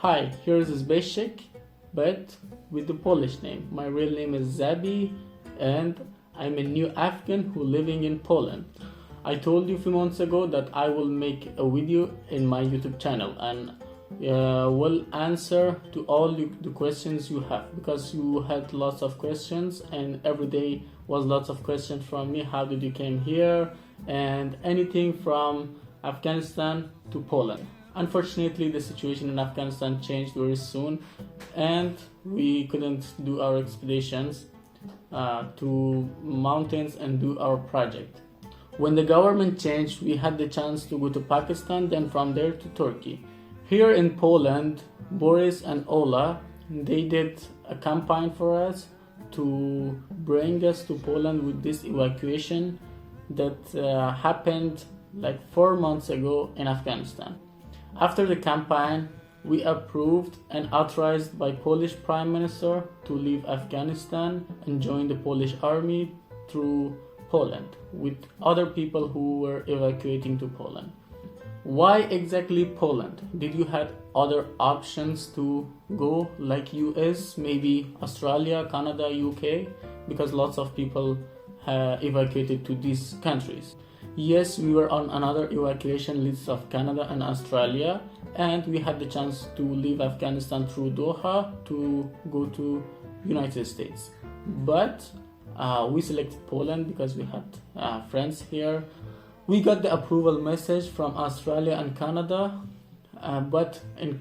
Hi, here is Zbyszek, but with the Polish name. My real name is Zabi, and I'm a new Afghan who living in Poland. I told you a few months ago that I will make a video in my YouTube channel and will answer to all the questions you have, because you had lots of questions and every day was lots of questions from me. How did you came here, and anything from Afghanistan to Poland. Unfortunately, the situation in Afghanistan changed very soon and we couldn't do our expeditions to mountains and do our project. When the government changed, we had the chance to go to Pakistan, then from there to Turkey. Here in Poland, Boris and Ola, they did a campaign for us to bring us to Poland with this evacuation that happened like 4 months ago in Afghanistan. After the campaign, we approved and authorized by Polish Prime Minister to leave Afghanistan and join the Polish army through Poland with other people who were evacuating to Poland. Why exactly Poland? Did you have other options to go like US, maybe Australia, Canada, UK? Because lots of people evacuated to these countries. Yes, we were on another evacuation list of Canada and Australia, and we had the chance to leave Afghanistan through Doha to go to United States. But we selected Poland because we had friends here. We got the approval message from Australia and Canada, but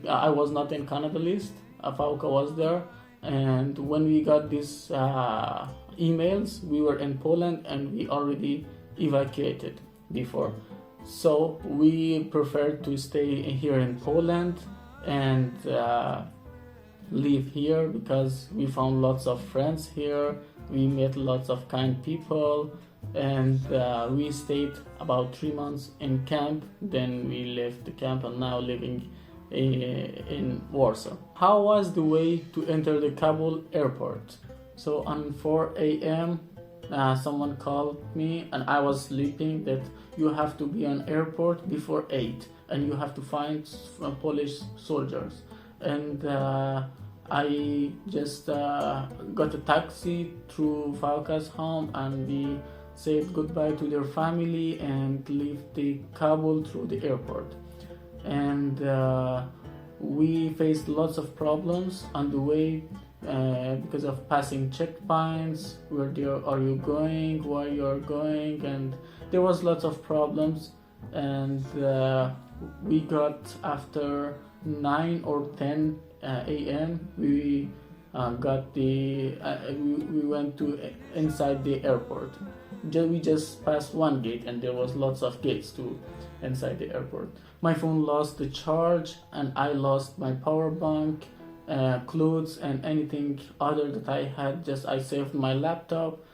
I was not in Canada list. Fauka was there, and when we got these emails, we were in Poland and we already evacuated before. So we preferred to stay here in Poland and live here because we found lots of friends here. We met lots of kind people, and we stayed about 3 months in camp. Then we left the camp and now living in Warsaw. How was the way to enter the Kabul airport? So on 4 a.m. Someone called me and I was sleeping that you have to be on airport before 8 and you have to find Polish soldiers. And I just got a taxi through Fauka's home and we said goodbye to their family and left the Kabul through the airport. And we faced lots of problems on the way because of passing checkpoints. Where are you going, why you are going, and there was lots of problems. And we got after 9 or 10 a.m. we got the we went to inside the airport. We just passed one gate and there was lots of gates to inside the airport. My phone lost the charge and I lost my power bank, clothes and anything other that I had. Just I saved my laptop,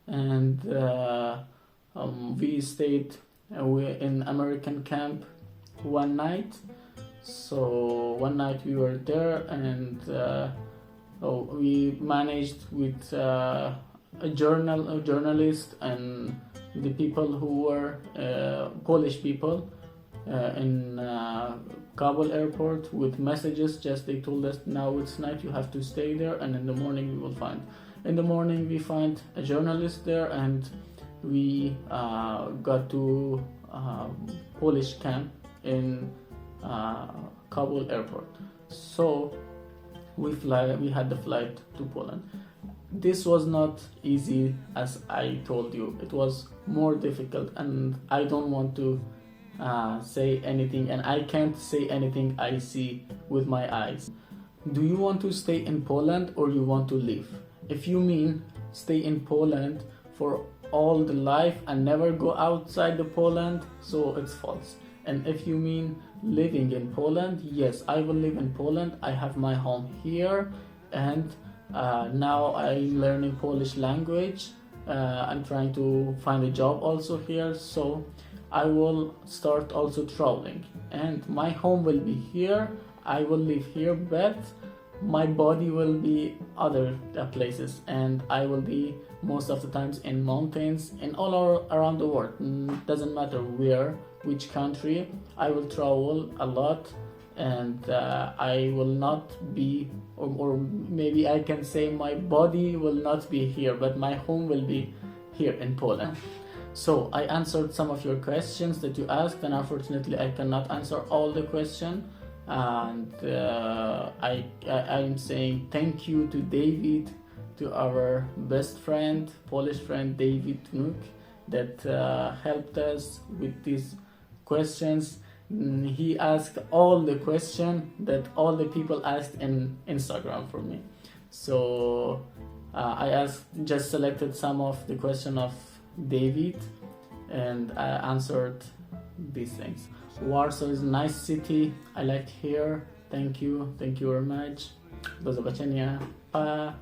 and we stayed in American camp one night. So one night we were there, and we managed with a journalist and the people who were Polish people in Kabul airport with messages. Just they told us now it's night, you have to stay there, and in the morning we will find. In the morning we find a journalist there, and we got to Polish camp in Kabul airport. So we had the flight to Poland. This was not easy, as I told you. It was more difficult, and I don't want to say anything, and I can't say anything I see with my eyes. Do you want to stay in Poland or you want to leave? If you mean stay in Poland for all the life and never go outside the Poland, so it's false. And if you mean living in Poland, yes, I will live in Poland. I have my home here, and now I'm learning Polish language. I'm trying to find a job also here, so I will start also traveling. And my home will be here. I will live here, but my body will be other places, and I will be most of the times in mountains and all around the world. Doesn't matter where, which country. I will travel a lot and I will not be, or maybe I can say my body will not be here, but my home will be here in Poland. So I answered some of your questions that you asked, and unfortunately I cannot answer all the questions. And I'm saying thank you to David, to our best friend, Polish friend David Nuk, that helped us with these questions. He asked all the questions that all the people asked in Instagram for me. So I just selected some of the question of David, and I answered these things. Warsaw is a nice city. I like here. Thank you very much. Do zobaczenia. Pa.